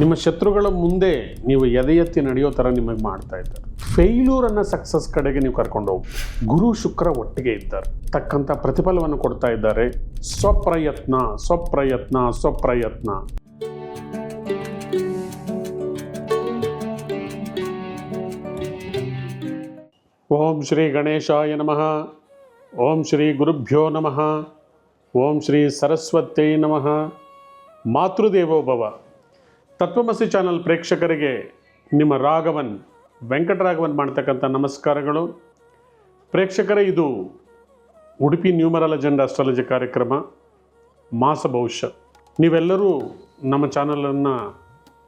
ನಿಮ್ಮ ಶತ್ರುಗಳ ಮುಂದೆ ನೀವು ಎದೆ ಎತ್ತಿ ನಡೆಯೋ ಥರ ನಿಮಗೆ ಮಾಡ್ತಾ ಇದ್ದಾರೆ. ಫೇಲ್ಯೂರನ್ನು ಸಕ್ಸಸ್ ಕಡೆಗೆ ನೀವು ಕರ್ಕೊಂಡು ಹೋಗಿ ಗುರು ಶುಕ್ರ ಒಟ್ಟಿಗೆ ಇದ್ದಾರೆ, ತಕ್ಕಂಥ ಪ್ರತಿಫಲವನ್ನು ಕೊಡ್ತಾ ಇದ್ದಾರೆ. ಸ್ವಪ್ರಯತ್ನ ಸ್ವಪ್ರಯತ್ನ ಸ್ವಪ್ರಯತ್ನ. ಓಂ ಶ್ರೀ ಗಣೇಶಾಯ ನಮಃ. ಓಂ ಶ್ರೀ ಗುರುಭ್ಯೋ ನಮಃ. ಓಂ ಶ್ರೀ ಸರಸ್ವತೈ ನಮಃ. ಮಾತೃದೇವೋಭವ. ತತ್ವಮಸಿ ಚಾನಲ್ ಪ್ರೇಕ್ಷಕರಿಗೆ ನಿಮ್ಮ ರಾಘವನ್ ವೆಂಕಟರಾಘವನ್ ಮಾಡ್ತಕ್ಕಂಥ ನಮಸ್ಕಾರಗಳು. ಪ್ರೇಕ್ಷಕರೇ, ಇದು ಉಡುಪಿ ನ್ಯೂಮರಲ್ ಅಜೆಂಡಾ ಅಸ್ಟ್ರಾಲಜಿ ಕಾರ್ಯಕ್ರಮ ಮಾಸ ಭವಿಷ್ಯ. ನೀವೆಲ್ಲರೂ ನಮ್ಮ ಚಾನಲನ್ನು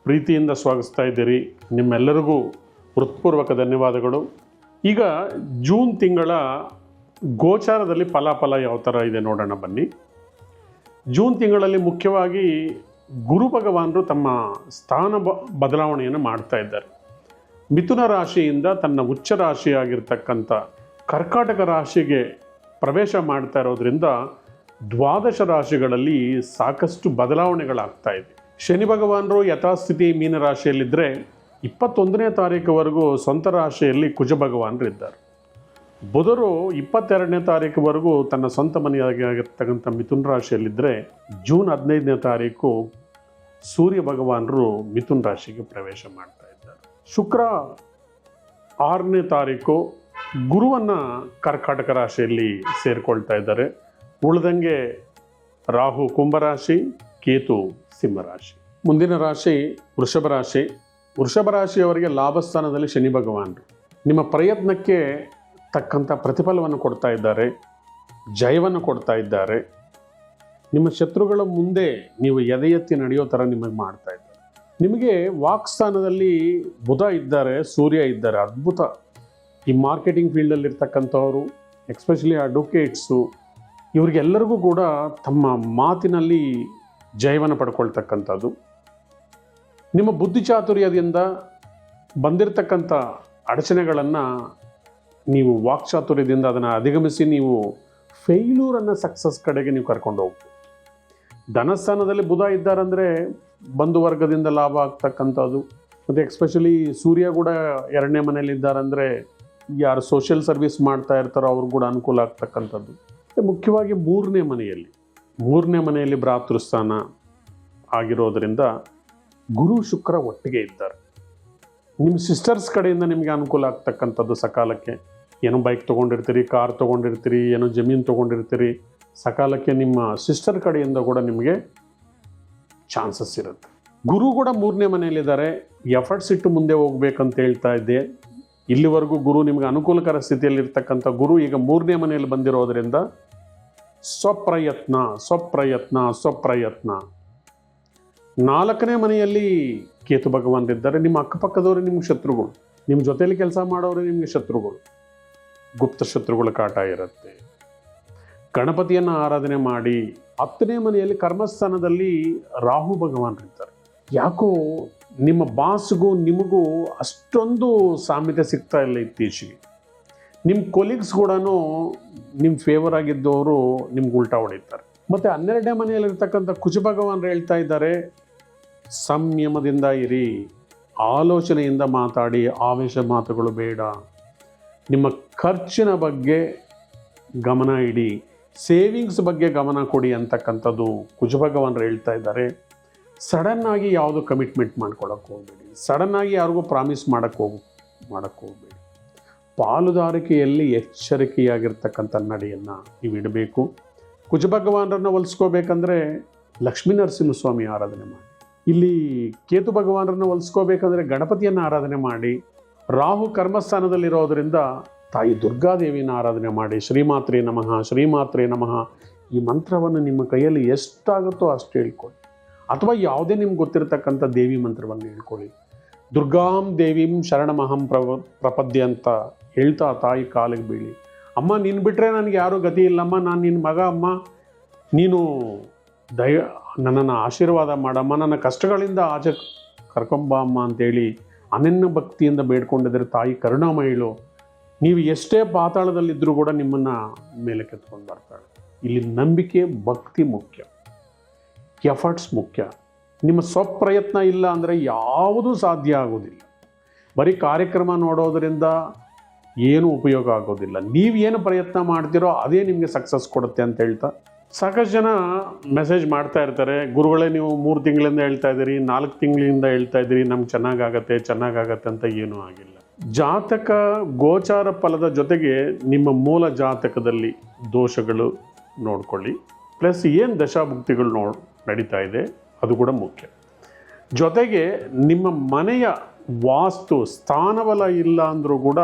ಪ್ರೀತಿಯಿಂದ ಸ್ವಾಗತಿಸ್ತಾ ಇದ್ದೀರಿ. ನಿಮ್ಮೆಲ್ಲರಿಗೂ ಹೃತ್ಪೂರ್ವಕ ಧನ್ಯವಾದಗಳು. ಈಗ ಜೂನ್ ತಿಂಗಳ ಗೋಚಾರದಲ್ಲಿ ಫಲಾಫಲ ಯಾವ ಥರ ಇದೆ ನೋಡೋಣ ಬನ್ನಿ. ಜೂನ್ ತಿಂಗಳಲ್ಲಿ ಮುಖ್ಯವಾಗಿ ಗುರು ಭಗವಾನರು ತಮ್ಮ ಸ್ಥಾನ ಬದಲಾವಣೆಯನ್ನು ಮಾಡ್ತಾ ಇದ್ದಾರೆ. ಮಿಥುನ ರಾಶಿಯಿಂದ ತನ್ನ ಉಚ್ಚ ರಾಶಿಯಾಗಿರ್ತಕ್ಕಂಥ ಕರ್ಕಾಟಕ ರಾಶಿಗೆ ಪ್ರವೇಶ ಮಾಡ್ತಾ ಇರೋದ್ರಿಂದ ದ್ವಾದಶ ರಾಶಿಗಳಲ್ಲಿ ಸಾಕಷ್ಟು ಬದಲಾವಣೆಗಳಾಗ್ತಾ ಇದೆ. ಶನಿ ಭಗವಾನರು ಯಥಾಸ್ಥಿತಿ ಮೀನರಾಶಿಯಲ್ಲಿದ್ದರೆ 21ನೇ ತಾರೀಕುವರೆಗೂ ಸ್ವಂತ ರಾಶಿಯಲ್ಲಿ ಕುಜ ಭಗವಾನರು ಇದ್ದಾರೆ. ಬುಧರು 22ನೇ ತಾರೀಕುವರೆಗೂ ತನ್ನ ಸ್ವಂತ ಮನೆಯಾಗಿರ್ತಕ್ಕಂಥ ಮಿಥುನ ರಾಶಿಯಲ್ಲಿದ್ದರೆ ಜೂನ್ 15ನೇ ತಾರೀಕು ಸೂರ್ಯ ಭಗವಾನರು ಮಿಥುನ ರಾಶಿಗೆ ಪ್ರವೇಶ ಮಾಡ್ತಾ ಇದ್ದಾರೆ. ಶುಕ್ರ 6ನೇ ತಾರೀಕು ಗುರುವನ್ನು ಕರ್ಕಾಟಕ ರಾಶಿಯಲ್ಲಿ ಸೇರಿಕೊಳ್ತಾ ಇದ್ದಾರೆ. ಉಳಿದಂಗೆ ರಾಹು ಕುಂಭರಾಶಿ, ಕೇತು ಸಿಂಹರಾಶಿ. ಮುಂದಿನ ರಾಶಿ ವೃಷಭ ರಾಶಿ. ವೃಷಭ ರಾಶಿಯವರಿಗೆ ಲಾಭಸ್ಥಾನದಲ್ಲಿ ಶನಿ ಭಗವಾನರು ನಿಮ್ಮ ಪ್ರಯತ್ನಕ್ಕೆ ತಕ್ಕಂಥ ಪ್ರತಿಫಲವನ್ನು ಕೊಡ್ತಾ ಇದ್ದಾರೆ, ಜಯವನ್ನು ಕೊಡ್ತಾ ಇದ್ದಾರೆ. ನಿಮ್ಮ ಶತ್ರುಗಳ ಮುಂದೆ ನೀವು ಎದೆ ಎತ್ತಿ ನಡೆಯೋ ಥರ ನಿಮಗೆ ಮಾಡ್ತಾ ಇದ್ದಾರೆ. ನಿಮಗೆ ವಾಕ್ಸ್ಥಾನದಲ್ಲಿ ಬುಧ ಇದ್ದಾರೆ, ಸೂರ್ಯ ಇದ್ದಾರೆ. ಅದ್ಭುತ. ಈ ಮಾರ್ಕೆಟಿಂಗ್ ಫೀಲ್ಡಲ್ಲಿ ಇರ್ತಕ್ಕಂಥವರು, ಎಕ್ಸ್ಪೆಷಲಿ ಅಡ್ವೊಕೇಟ್ಸು, ಇವರಿಗೆಲ್ಲರಿಗೂ ಕೂಡ ತಮ್ಮ ಮಾತಿನಲ್ಲಿ ಜಯವನ್ನು ಪಡ್ಕೊಳ್ತಕ್ಕಂಥದ್ದು. ನಿಮ್ಮ ಬುದ್ಧಿಚಾತುರ್ಯದಿಂದ ಬಂದಿರತಕ್ಕಂಥ ಅಡಚಣೆಗಳನ್ನು ನೀವು ವಾಕ್ಚಾತುರ್ಯದಿಂದ ಅದನ್ನು ಅಧಿಗಮಿಸಿ ನೀವು ಫೇಲ್ಯೂರನ್ನು ಸಕ್ಸಸ್ ಕಡೆಗೆ ನೀವು ಕರ್ಕೊಂಡು ಹೋಗ್ಬೋದು. ಧನಸ್ಥಾನದಲ್ಲಿ ಬುಧ ಇದ್ದಾರಂದರೆ ಬಂಧು ವರ್ಗದಿಂದ ಲಾಭ ಆಗ್ತಕ್ಕಂಥದ್ದು. ಮತ್ತು ಎಕ್ಸ್ಪೆಷಲಿ ಸೂರ್ಯ ಕೂಡ 2ನೇ ಮನೆಯಲ್ಲಿ ಇದ್ದಾರಂದರೆ ಯಾರು ಸೋಷಿಯಲ್ ಸರ್ವಿಸ್ ಮಾಡ್ತಾ ಇರ್ತಾರೋ ಅವ್ರು ಕೂಡ ಅನುಕೂಲ ಆಗ್ತಕ್ಕಂಥದ್ದು. ಮುಖ್ಯವಾಗಿ 3ನೇ ಮನೆಯಲ್ಲಿ ಭ್ರಾತೃಸ್ಥಾನ ಆಗಿರೋದರಿಂದ ಗುರು ಶುಕ್ರ ಒಟ್ಟಿಗೆ ಇದ್ದಾರೆ. ನಿಮ್ಮ ಸಿಸ್ಟರ್ಸ್ ಕಡೆಯಿಂದ ನಿಮಗೆ ಅನುಕೂಲ ಆಗ್ತಕ್ಕಂಥದ್ದು ಸಕಾಲಕ್ಕೆ. ಏನೋ ಬೈಕ್ ತೊಗೊಂಡಿರ್ತೀರಿ, ಕಾರ್ ತೊಗೊಂಡಿರ್ತೀರಿ, ಏನೋ ಜಮೀನು ತೊಗೊಂಡಿರ್ತೀರಿ, ಸಕಾಲಕ್ಕೆ ನಿಮ್ಮ ಸಿಸ್ಟರ್ ಕಡೆಯಿಂದ ಕೂಡ ನಿಮಗೆ ಚಾನ್ಸಸ್ ಇರುತ್ತೆ. ಗುರು ಕೂಡ 3ನೇ ಮನೆಯಲ್ಲಿದ್ದಾರೆ. ಎಫರ್ಟ್ಸ್ ಇಟ್ಟು ಮುಂದೆ ಹೋಗ್ಬೇಕಂತ ಹೇಳ್ತಾ ಇದ್ದೆ. ಇಲ್ಲಿವರೆಗೂ ಗುರು ನಿಮಗೆ ಅನುಕೂಲಕರ ಸ್ಥಿತಿಯಲ್ಲಿರ್ತಕ್ಕಂಥ ಗುರು ಈಗ 3ನೇ ಮನೆಯಲ್ಲಿ ಬಂದಿರೋದರಿಂದ ಸ್ವಪ್ರಯತ್ನ ಸ್ವಪ್ರಯತ್ನ ಸ್ವಪ್ರಯತ್ನ. 4ನೇ ಮನೆಯಲ್ಲಿ ಕೇತು ಭಗವಾನರಿದ್ದಾರೆ. ನಿಮ್ಮ ಅಕ್ಕಪಕ್ಕದವರು ನಿಮ್ಗೆ ಶತ್ರುಗಳು, ನಿಮ್ಮ ಜೊತೆಯಲ್ಲಿ ಕೆಲಸ ಮಾಡೋರು ನಿಮಗೆ ಶತ್ರುಗಳು, ಗುಪ್ತ ಶತ್ರುಗಳ ಕಾಟ ಇರುತ್ತೆ. ಗಣಪತಿಯನ್ನು ಆರಾಧನೆ ಮಾಡಿ. 10ನೇ ಮನೆಯಲ್ಲಿ ಕರ್ಮಸ್ಥಾನದಲ್ಲಿ ರಾಹು ಭಗವಾನರಿದ್ದಾರೆ. ಯಾಕೋ ನಿಮ್ಮ ಬಾಸ್ಗೂ ನಿಮಗೂ ಅಷ್ಟೊಂದು ಸಾಮ್ಯತೆ ಸಿಗ್ತಾ ಇಲ್ಲ ಇತ್ತೀಚೆಗೆ. ನಿಮ್ಮ ಕೊಲೀಗ್ಸ್ ಕೂಡ ನಿಮ್ಮ ಫೇವರ್ ಆಗಿದ್ದವರು ನಿಮ್ಗೆ ಉಲ್ಟಾ ಹೊಡಿತಾರೆ. ಮತ್ತು 12ನೇ ಮನೆಯಲ್ಲಿರ್ತಕ್ಕಂಥ ಕುಜ ಭಗವಾನರು ಹೇಳ್ತಾ ಇದ್ದಾರೆ, ಸಂಯಮದಿಂದ ಇರಿ, ಆಲೋಚನೆಯಿಂದ ಮಾತಾಡಿ, ಆವೇಶ ಮಾತುಗಳು ಬೇಡ. ನಿಮ್ಮ ಖರ್ಚಿನ ಬಗ್ಗೆ ಗಮನ ಇಡಿ, ಸೇವಿಂಗ್ಸ್ ಬಗ್ಗೆ ಗಮನ ಕೊಡಿ ಅಂತಕ್ಕಂಥದ್ದು ಕುಜ ಭಗವಾನರು ಹೇಳ್ತಾ ಇದ್ದಾರೆ. ಸಡನ್ನಾಗಿ ಯಾವುದು ಕಮಿಟ್ಮೆಂಟ್ ಮಾಡ್ಕೊಳಕ್ಕೆ ಹೋಗಬೇಡಿ. ಸಡನ್ನಾಗಿ ಯಾರಿಗೂ ಪ್ರಾಮಿಸ್ ಮಾಡೋಕ್ಕೆ ಹೋಗಬೇಡಿ. ಪಾಲುದಾರಿಕೆಯಲ್ಲಿ ಎಚ್ಚರಿಕೆಯಾಗಿರ್ತಕ್ಕಂಥ ನಡೆಯನ್ನು ನೀವು ಇಡಬೇಕು. ಕುಜ ಭಗವಾನರನ್ನು ಹೋಲಿಸ್ಕೋಬೇಕಂದ್ರೆ ಲಕ್ಷ್ಮೀ ನರಸಿಂಹಸ್ವಾಮಿ ಆರಾಧನೆ ಮಾಡಿ. ಇಲ್ಲಿ ಕೇತು ಭಗವಾನರನ್ನು ಹೋಲಿಸ್ಕೋಬೇಕಂದ್ರೆ ಗಣಪತಿಯನ್ನು ಆರಾಧನೆ ಮಾಡಿ. ರಾಹು ಕರ್ಮಸ್ಥಾನದಲ್ಲಿರೋದರಿಂದ ತಾಯಿ ದುರ್ಗಾದೇವಿನ ಆರಾಧನೆ ಮಾಡಿ. ಶ್ರೀಮಾತ್ರೇ ನಮಃ ಶ್ರೀಮಾತ್ರೇ ನಮಃ ಈ ಮಂತ್ರವನ್ನು ನಿಮ್ಮ ಕೈಯಲ್ಲಿ ಎಷ್ಟಾಗುತ್ತೋ ಅಷ್ಟು ಹೇಳ್ಕೊಳ್ಳಿ. ಅಥವಾ ಯಾವುದೇ ನಿಮ್ಗೆ ಗೊತ್ತಿರತಕ್ಕಂಥ ದೇವಿ ಮಂತ್ರವನ್ನು ಹೇಳ್ಕೊಳ್ಳಿ. ದುರ್ಗಾಂ ದೇವೀಂ ಶರಣಮಹಂ ಪ್ರಪದ್ಯ ಅಂತ ಹೇಳ್ತಾ ತಾಯಿ ಕಾಲಿಗೆ ಬೀಳಿ. ಅಮ್ಮ ನೀನು ಬಿಟ್ಟರೆ ನನಗೆ ಯಾರೂ ಗತಿ ಇಲ್ಲಮ್ಮ, ನಾನು ನಿನ್ನ ಮಗ ಅಮ್ಮ, ನೀನು ನನ್ನನ್ನು ಆಶೀರ್ವಾದ ಮಾಡಮ್ಮ, ನನ್ನ ಕಷ್ಟಗಳಿಂದ ಆಚೆ ಕರ್ಕೊಂಬ ಅಮ್ಮ ಅಂತೇಳಿ ಅನನ್ಯ ಭಕ್ತಿಯಿಂದ ಬೇಡ್ಕೊಂಡಿದ್ರೆ ತಾಯಿ ಕರುಣಾಮಯಿಳು. ನೀವು ಎಷ್ಟೇ ಪಾತಾಳದಲ್ಲಿದ್ದರೂ ಕೂಡ ನಿಮ್ಮನ್ನು ಮೇಲೆ ಕೆತ್ಕೊಂಡು ಬರ್ತಾಳೆ. ಇಲ್ಲಿ ನಂಬಿಕೆ ಭಕ್ತಿ ಮುಖ್ಯ, ಎಫರ್ಟ್ಸ್ ಮುಖ್ಯ. ನಿಮ್ಮ ಸ್ವಪ್ರಯತ್ನ ಇಲ್ಲ ಅಂದರೆ ಯಾವುದೂ ಸಾಧ್ಯ ಆಗೋದಿಲ್ಲ. ಬರೀ ಕಾರ್ಯಕ್ರಮ ನೋಡೋದರಿಂದ ಏನೂ ಉಪಯೋಗ ಆಗೋದಿಲ್ಲ. ನೀವೇನು ಪ್ರಯತ್ನ ಮಾಡ್ತೀರೋ ಅದೇ ನಿಮಗೆ ಸಕ್ಸಸ್ ಕೊಡುತ್ತೆ ಅಂತ ಹೇಳ್ತಾ, ಸಾಕಷ್ಟು ಜನ ಮೆಸೇಜ್ ಮಾಡ್ತಾ ಇರ್ತಾರೆ, ಗುರುಗಳೇ ನೀವು 3 ತಿಂಗಳಿಂದ ಹೇಳ್ತಾ ಇದ್ದೀರಿ, 4 ತಿಂಗಳಿಂದ ಹೇಳ್ತಾ ಇದ್ದೀರಿ, ನಮ್ಗೆ ಚೆನ್ನಾಗಾಗತ್ತೆ ಅಂತ ಏನೂ ಆಗಿಲ್ಲ. ಜಾತಕ ಗೋಚಾರ ಫಲದ ಜೊತೆಗೆ ನಿಮ್ಮ ಮೂಲ ಜಾತಕದಲ್ಲಿ ದೋಷಗಳು ನೋಡ್ಕೊಳ್ಳಿ, ಪ್ಲಸ್ ಏನು ದಶಾಭುಕ್ತಿಗಳು ನಡೀತಾ ಇದೆ ಅದು ಕೂಡ ಮುಖ್ಯ. ಜೊತೆಗೆ ನಿಮ್ಮ ಮನೆಯ ವಾಸ್ತು ಸ್ಥಾನಬಲ ಇಲ್ಲ ಅಂದರೂ ಕೂಡ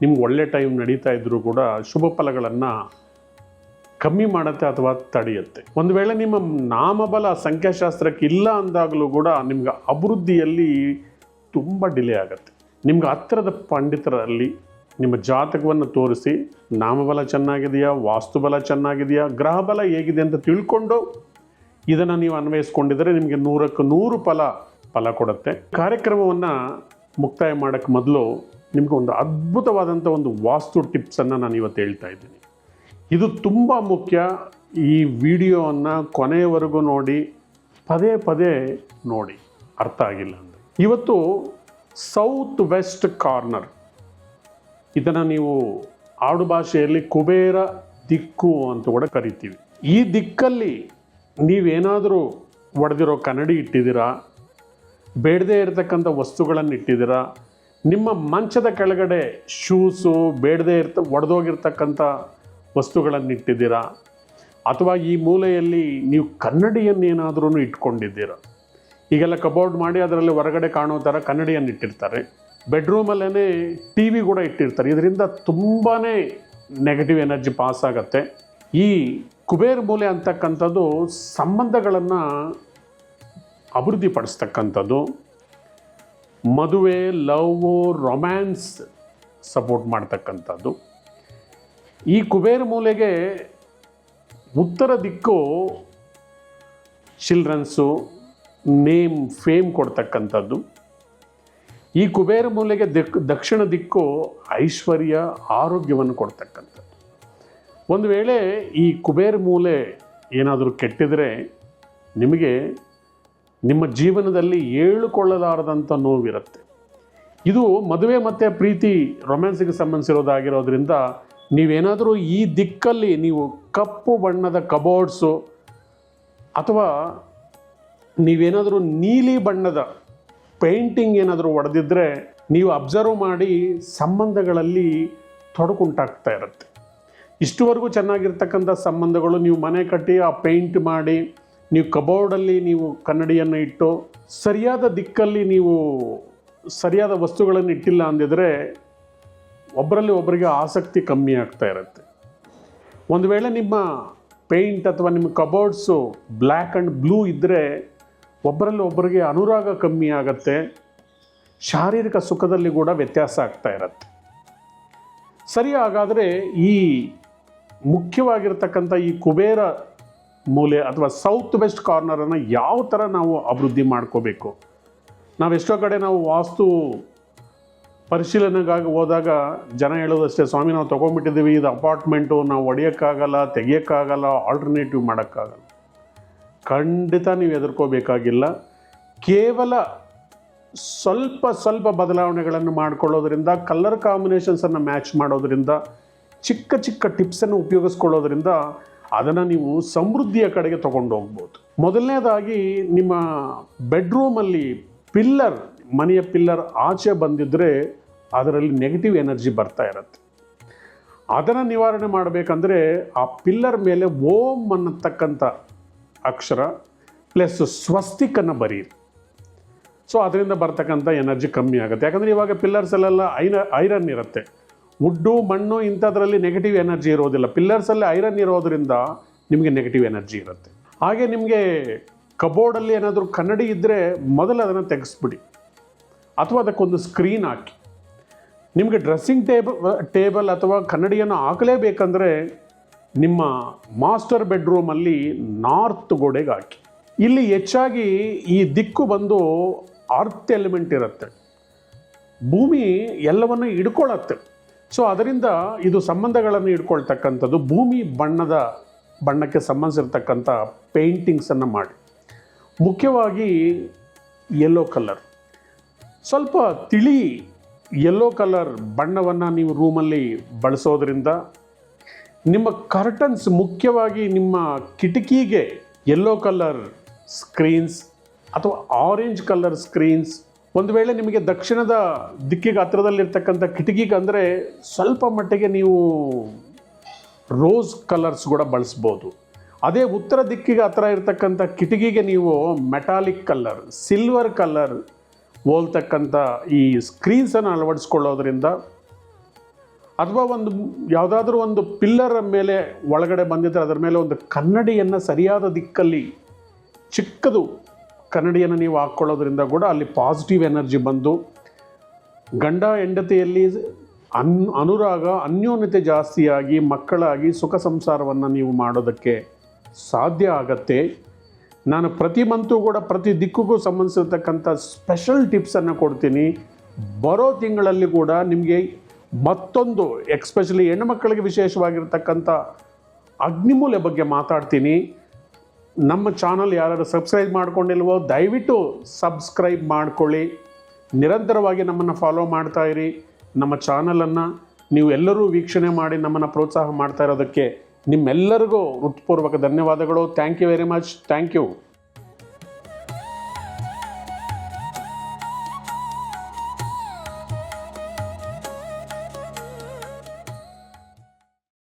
ನಿಮ್ಗೆ ಒಳ್ಳೆ ಟೈಮ್ ನಡೀತಾ ಇದ್ದರೂ ಕೂಡ ಶುಭ ಫಲಗಳನ್ನು ಕಮ್ಮಿ ಮಾಡುತ್ತೆ ಅಥವಾ ತಡೆಯುತ್ತೆ. ಒಂದು ವೇಳೆ ನಿಮ್ಮ ನಾಮಬಲ ಸಂಖ್ಯಾಶಾಸ್ತ್ರಕ್ಕೆ ಇಲ್ಲ ಅಂದಾಗಲೂ ಕೂಡ ನಿಮ್ಗೆ ಅಭಿವೃದ್ಧಿಯಲ್ಲಿ ತುಂಬ ಡಿಲೇ ಆಗುತ್ತೆ. ನಿಮ್ಗೆ ಹತ್ತಿರದ ಪಂಡಿತರಲ್ಲಿ ನಿಮ್ಮ ಜಾತಕವನ್ನು ತೋರಿಸಿ ನಾಮಬಲ ಚೆನ್ನಾಗಿದೆಯಾ, ವಾಸ್ತುಬಲ ಚೆನ್ನಾಗಿದೆಯಾ, ಗ್ರಹಬಲ ಹೇಗಿದೆ ಅಂತ ತಿಳ್ಕೊಂಡು ಇದನ್ನು ನೀವು ಅನ್ವಯಿಸ್ಕೊಂಡಿದ್ರೆ ನಿಮಗೆ 100ಕ್ಕೆ 100 ಫಲ ಕೊಡುತ್ತೆ. ಕಾರ್ಯಕ್ರಮವನ್ನು ಮುಕ್ತಾಯ ಮಾಡೋಕ್ಕೆ ಮೊದಲು ನಿಮಗೆ ಒಂದು ಅದ್ಭುತವಾದಂಥ ಒಂದು ವಾಸ್ತು ಟಿಪ್ಸನ್ನು ನಾನು ಇವತ್ತು ಹೇಳ್ತಾ ಇದ್ದೀನಿ. ಇದು ತುಂಬ ಮುಖ್ಯ. ಈ ವಿಡಿಯೋವನ್ನು ಕೊನೆಯವರೆಗೂ ನೋಡಿ, ಪದೇ ನೋಡಿ, ಅರ್ಥ ಆಗಿಲ್ಲ ಅಂದರೆ. ಇವತ್ತು ಸೌತ್ ವೆಸ್ಟ್ ಕಾರ್ನರ್, ಇದನ್ನು ನೀವು ಆಡು ಭಾಷೆಯಲ್ಲಿ ಕುಬೇರ ದಿಕ್ಕು ಅಂತ ಕೂಡ ಕರಿತೀವಿ. ಈ ದಿಕ್ಕಲ್ಲಿ ನೀವೇನಾದರೂ ಒಡೆದಿರೋ ಕನ್ನಡಿ ಇಟ್ಟಿದ್ದೀರಾ, ಬೇಡದೇ ಇರತಕ್ಕಂಥ ವಸ್ತುಗಳನ್ನು ಇಟ್ಟಿದ್ದೀರಾ, ನಿಮ್ಮ ಮಂಚದ ಕೆಳಗಡೆ ಶೂಸು ಬೇಡದೇ ಒಡೆದೋಗಿರ್ತಕ್ಕಂಥ ವಸ್ತುಗಳನ್ನು ಇಟ್ಟಿದ್ದೀರಾ, ಅಥವಾ ಈ ಮೂಲೆಯಲ್ಲಿ ನೀವು ಕನ್ನಡಿಯನ್ನೇನಾದ್ರೂ ಇಟ್ಕೊಂಡಿದ್ದೀರಾ. ಈಗೆಲ್ಲ ಕಬೋರ್ಡ್ ಮಾಡಿ ಅದರಲ್ಲಿ ಹೊರಗಡೆ ಕಾಣೋ ಥರ ಕನ್ನಡಿಯನ್ನು ಇಟ್ಟಿರ್ತಾರೆ. ಬೆಡ್ರೂಮಲ್ಲೇ ಟಿ ವಿ ಕೂಡ ಇಟ್ಟಿರ್ತಾರೆ. ಇದರಿಂದ ತುಂಬಾ ನೆಗೆಟಿವ್ ಎನರ್ಜಿ ಪಾಸ್ ಆಗುತ್ತೆ. ಈ ಕುಬೇರ ಮೂಲೆ ಅಂತಕ್ಕಂಥದ್ದು ಸಂಬಂಧಗಳನ್ನು ಅಭಿವೃದ್ಧಿಪಡಿಸ್ತಕ್ಕಂಥದ್ದು, ಮದುವೆ, ಲವ್, ರೊಮ್ಯಾನ್ಸ್ ಸಪೋರ್ಟ್ ಮಾಡ್ತಕ್ಕಂಥದ್ದು. ಈ ಕುಬೇರ ಮೂಲೆಗೆ ಉತ್ತರ ದಿಕ್ಕು ಚಿಲ್ಡ್ರನ್ಸು, ನೇಮ್, ಫೇಮ್ ಕೊಡ್ತಕ್ಕಂಥದ್ದು. ಈ ಕುಬೇರ ಮೂಲೆಗೆ ದಕ್ಷಿಣ ದಿಕ್ಕು ಐಶ್ವರ್ಯ, ಆರೋಗ್ಯವನ್ನು ಕೊಡ್ತಕ್ಕಂಥದ್ದು. ಒಂದು ವೇಳೆ ಈ ಕುಬೇರ ಮೂಲೆ ಏನಾದರೂ ಕೆಟ್ಟಿದರೆ ನಿಮಗೆ ನಿಮ್ಮ ಜೀವನದಲ್ಲಿ ಹೇಳಿಕೊಳ್ಳಲಾರದಂಥ ನೋವಿರುತ್ತೆ. ಇದು ಮದುವೆ ಮತ್ತು ಪ್ರೀತಿ, ರೊಮ್ಯಾನ್ಸಿಗೆ ಸಂಬಂಧಿಸಿರೋದಾಗಿರೋದ್ರಿಂದ ನೀವೇನಾದರೂ ಈ ದಿಕ್ಕಲ್ಲಿ ನೀವು ಕಪ್ಪು ಬಣ್ಣದ ಕಬೋರ್ಡ್ಸು ಅಥವಾ ನೀವೇನಾದರೂ ನೀಲಿ ಬಣ್ಣದ ಪೇಂಟಿಂಗ್ ಏನಾದರೂ ಹೊಡೆದಿದ್ದರೆ ನೀವು ಅಬ್ಸರ್ವ್ ಮಾಡಿ ಸಂಬಂಧಗಳಲ್ಲಿ ತೊಡಕುಂಟಾಗ್ತಾ ಇರುತ್ತೆ. ಇಷ್ಟುವರೆಗೂ ಚೆನ್ನಾಗಿರ್ತಕ್ಕಂಥ ಸಂಬಂಧಗಳು ನೀವು ಮನೆ ಕಟ್ಟಿ ಆ ಪೇಂಟ್ ಮಾಡಿ ನೀವು ಕಬೋರ್ಡಲ್ಲಿ ನೀವು ಕನ್ನಡಿಯನ್ನು ಇಟ್ಟು ಸರಿಯಾದ ದಿಕ್ಕಲ್ಲಿ ನೀವು ಸರಿಯಾದ ವಸ್ತುಗಳನ್ನು ಇಟ್ಟಿಲ್ಲ ಅಂದಿದ್ರೆ ಒಬ್ಬರಲ್ಲಿ ಒಬ್ಬರಿಗೆ ಆಸಕ್ತಿ ಕಮ್ಮಿ ಆಗ್ತಾ ಇರುತ್ತೆ. ಒಂದು ವೇಳೆ ನಿಮ್ಮ ಪೇಂಟ್ ಅಥವಾ ನಿಮ್ಮ ಕಬೋರ್ಡ್ಸು ಬ್ಲ್ಯಾಕ್ ಆ್ಯಂಡ್ ಬ್ಲೂ ಇದ್ದರೆ ಒಬ್ಬರಲ್ಲಿ ಒಬ್ಬರಿಗೆ ಅನುರಾಗ ಕಮ್ಮಿ ಆಗುತ್ತೆ, ಶಾರೀರಿಕ ಸುಖದಲ್ಲಿ ಕೂಡ ವ್ಯತ್ಯಾಸ ಆಗ್ತಾ ಇರುತ್ತೆ. ಸರಿ, ಹಾಗಾದರೆ ಈ ಮುಖ್ಯವಾಗಿರ್ತಕ್ಕಂಥ ಈ ಕುಬೇರ ಮೂಲೆ ಅಥವಾ ಸೌತ್ ವೆಸ್ಟ್ ಕಾರ್ನರನ್ನು ಯಾವ ಥರ ನಾವು ಅಭಿವೃದ್ಧಿ ಮಾಡ್ಕೋಬೇಕು? ನಾವೆಷ್ಟೋ ಕಡೆ ನಾವು ವಾಸ್ತು ಪರಿಶೀಲನೆಗಾಗಿ ಹೋದಾಗ ಜನ ಹೇಳೋದಷ್ಟೇ, ಸ್ವಾಮಿ ನಾವು ತೊಗೊಂಡ್ಬಿಟ್ಟಿದ್ದೀವಿ, ಇದು ಅಪಾರ್ಟ್ಮೆಂಟು, ನಾವು ಒಡೆಯೋಕ್ಕಾಗಲ್ಲ, ತೆಗಿಯೋಕ್ಕಾಗಲ್ಲ, ಆಲ್ಟರ್ನೇಟಿವ್ ಮಾಡೋಕ್ಕಾಗಲ್ಲ. ಖಂಡಿತ ನೀವು ಹೆದರ್ಕೋಬೇಕಾಗಿಲ್ಲ. ಕೇವಲ ಸ್ವಲ್ಪ ಬದಲಾವಣೆಗಳನ್ನು ಮಾಡಿಕೊಳ್ಳೋದ್ರಿಂದ, ಕಲರ್ ಕಾಂಬಿನೇಷನ್ಸನ್ನು ಮ್ಯಾಚ್ ಮಾಡೋದ್ರಿಂದ, ಚಿಕ್ಕ ಚಿಕ್ಕ ಟಿಪ್ಸನ್ನು ಉಪಯೋಗಿಸ್ಕೊಳ್ಳೋದ್ರಿಂದ ಅದನ್ನು ನೀವು ಸಮೃದ್ಧಿಯ ಕಡೆಗೆ ತೊಗೊಂಡು ಹೋಗ್ಬೋದು. ಮೊದಲನೇದಾಗಿ ನಿಮ್ಮ ಬೆಡ್ರೂಮಲ್ಲಿ ಪಿಲ್ಲರ್, ಮನೆಯ ಪಿಲ್ಲರ್ ಆಚೆ ಬಂದಿದ್ದರೆ ಅದರಲ್ಲಿ ನೆಗೆಟಿವ್ ಎನರ್ಜಿ ಬರ್ತಾ ಇರುತ್ತೆ. ಅದನ್ನು ನಿವಾರಣೆ ಮಾಡಬೇಕಂದ್ರೆ ಆ ಪಿಲ್ಲರ್ ಮೇಲೆ ಓಂ ಅನ್ನತಕ್ಕಂಥ ಅಕ್ಷರ ಪ್ಲಸ್ ಸ್ವಸ್ತಿಕನ್ನು ಬರೀರಿ. ಸೊ ಅದರಿಂದ ಬರ್ತಕ್ಕಂಥ ಎನರ್ಜಿ ಕಮ್ಮಿ ಆಗುತ್ತೆ. ಯಾಕಂದರೆ ಇವಾಗ ಪಿಲ್ಲರ್ಸಲ್ಲೆಲ್ಲ ಐರನ್ ಇರುತ್ತೆ, ವುಡ್ಡು, ಮಣ್ಣು ಇಂಥದ್ರಲ್ಲಿ ನೆಗೆಟಿವ್ ಎನರ್ಜಿ ಇರೋದಿಲ್ಲ. ಪಿಲ್ಲರ್ಸಲ್ಲಿ ಐರನ್ ಇರೋದರಿಂದ ನಿಮಗೆ ನೆಗೆಟಿವ್ ಎನರ್ಜಿ ಇರುತ್ತೆ. ಹಾಗೆ ನಿಮಗೆ ಕಬೋರ್ಡಲ್ಲಿ ಏನಾದರೂ ಕನ್ನಡಿ ಇದ್ದರೆ ಮೊದಲು ಅದನ್ನು ತೆಗೆಸ್ಬಿಡಿ, ಅಥವಾ ಅದಕ್ಕೊಂದು ಸ್ಕ್ರೀನ್ ಹಾಕಿ. ನಿಮಗೆ ಡ್ರೆಸ್ಸಿಂಗ್ ಟೇಬಲ್ ಅಥವಾ ಕನ್ನಡಿಯನ್ನು ಹಾಕಲೇಬೇಕಂದ್ರೆ ನಿಮ್ಮ ಮಾಸ್ಟರ್ ಬೆಡ್ರೂಮಲ್ಲಿ ನಾರ್ತ್ ಗೋಡೆಗೆ ಹಾಕಿ. ಇಲ್ಲಿ ಹೆಚ್ಚಾಗಿ ಈ ದಿಕ್ಕು ಬಂದು ಅರ್ತ್ ಎಲಿಮೆಂಟ್ ಇರುತ್ತೆ, ಭೂಮಿ ಎಲ್ಲವನ್ನು ಹಿಡ್ಕೊಳ್ಳುತ್ತೆ. ಸೊ ಅದರಿಂದ ಇದು ಸಂಬಂಧಗಳನ್ನು ಹಿಡ್ಕೊಳ್ತಕ್ಕಂಥದ್ದು. ಭೂಮಿ ಬಣ್ಣಕ್ಕೆ ಸಂಬಂಧಿಸಿರ್ತಕ್ಕಂಥ ಪೇಂಟಿಂಗ್ಸನ್ನು ಮಾಡಿ. ಮುಖ್ಯವಾಗಿ ಯೆಲ್ಲೋ ಕಲರ್, ಸ್ವಲ್ಪ ತಿಳಿ ಯೆಲ್ಲೋ ಕಲರ್ ಬಣ್ಣವನ್ನು ನೀವು ರೂಮಲ್ಲಿ ಬಳಸೋದ್ರಿಂದ ನಿಮ್ಮ ಕರ್ಟನ್ಸ್, ಮುಖ್ಯವಾಗಿ ನಿಮ್ಮ ಕಿಟಕಿಗೆ ಯೆಲ್ಲೋ ಕಲರ್ ಸ್ಕ್ರೀನ್ಸ್ ಅಥವಾ ಆರೆಂಜ್ ಕಲರ್ ಸ್ಕ್ರೀನ್ಸ್, ಒಂದು ವೇಳೆ ನಿಮಗೆ ದಕ್ಷಿಣದ ದಿಕ್ಕಿಗೆ ಹತ್ತಿರದಲ್ಲಿರ್ತಕ್ಕಂಥ ಕಿಟಕಿಗೆ ಅಂದರೆ ಸ್ವಲ್ಪ ಮಟ್ಟಿಗೆ ನೀವು ರೋಸ್ ಕಲರ್ಸ್ ಕೂಡ ಬಳಸ್ಬೋದು. ಅದೇ ಉತ್ತರ ದಿಕ್ಕಿಗೆ ಹತ್ತಿರ ಇರ್ತಕ್ಕಂಥ ಕಿಟಕಿಗೆ ನೀವು ಮೆಟಾಲಿಕ್ ಕಲರ್, ಸಿಲ್ವರ್ ಕಲರ್ ಹೋಲ್ತಕ್ಕಂಥ ಈ ಸ್ಕ್ರೀನ್ಸನ್ನು ಅಳವಡಿಸ್ಕೊಳ್ಳೋದ್ರಿಂದ, ಅಥವಾ ಯಾವುದಾದ್ರೂ ಒಂದು ಪಿಲ್ಲರ್ ಮೇಲೆ ಒಳಗಡೆ ಬಂದಿದ್ದರೆ ಅದರ ಮೇಲೆ ಒಂದು ಕನ್ನಡಿಯನ್ನು ಸರಿಯಾದ ದಿಕ್ಕಲ್ಲಿ ಚಿಕ್ಕದು ಕನ್ನಡಿಯನ್ನು ನೀವು ಹಾಕ್ಕೊಳ್ಳೋದ್ರಿಂದ ಕೂಡ ಅಲ್ಲಿ ಪಾಸಿಟಿವ್ ಎನರ್ಜಿ ಬಂದು ಗಂಡ ಹೆಂಡತಿಯಲ್ಲಿ ಅನುರಾಗ, ಅನ್ಯೋನ್ಯತೆ ಜಾಸ್ತಿಯಾಗಿ ಮಕ್ಕಳಾಗಿ ಸುಖ ಸಂಸಾರವನ್ನು ನೀವು ಮಾಡೋದಕ್ಕೆ ಸಾಧ್ಯ ಆಗತ್ತೆ. ನಾನು ಪ್ರತಿ ಮಂತು ಕೂಡ ಪ್ರತಿ ದಿಕ್ಕಿಗೂ ಸಂಬಂಧಿಸಿರ್ತಕ್ಕಂಥ ಸ್ಪೆಷಲ್ ಟಿಪ್ಸನ್ನು ಕೊಡ್ತೀನಿ. ಬರೋ ತಿಂಗಳಲ್ಲಿ ಕೂಡ ನಿಮಗೆ ಮತ್ತೊಂದು ಎಕ್ಸ್ಪೆಷಲಿ ಹೆಣ್ಣುಮಕ್ಕಳಿಗೆ ವಿಶೇಷವಾಗಿರ್ತಕ್ಕಂಥ ಅಗ್ನಿಮೂಲೆ ಬಗ್ಗೆ ಮಾತಾಡ್ತೀನಿ. ನಮ್ಮ ಚಾನಲ್ ಯಾರು ಸಬ್ಸ್ಕ್ರೈಬ್ ಮಾಡ್ಕೊಂಡಿಲ್ವೋ ದಯವಿಟ್ಟು ಸಬ್ಸ್ಕ್ರೈಬ್ ಮಾಡ್ಕೊಳ್ಳಿ. ನಿರಂತರವಾಗಿ ನಮ್ಮನ್ನು ಫಾಲೋ ಮಾಡ್ತಾ ಇರಿ. ನಮ್ಮ ಚಾನಲನ್ನು ನೀವು ಎಲ್ಲರೂ ವೀಕ್ಷಣೆ ಮಾಡಿ ನಮ್ಮನ್ನು ಪ್ರೋತ್ಸಾಹ ಮಾಡ್ತಾ ಇರೋದಕ್ಕೆ ನಿಮ್ಮೆಲ್ಲರಿಗೂ ಹೃತ್ಪೂರ್ವಕ ಧನ್ಯವಾದಗಳು. Thank you very much. Thank you.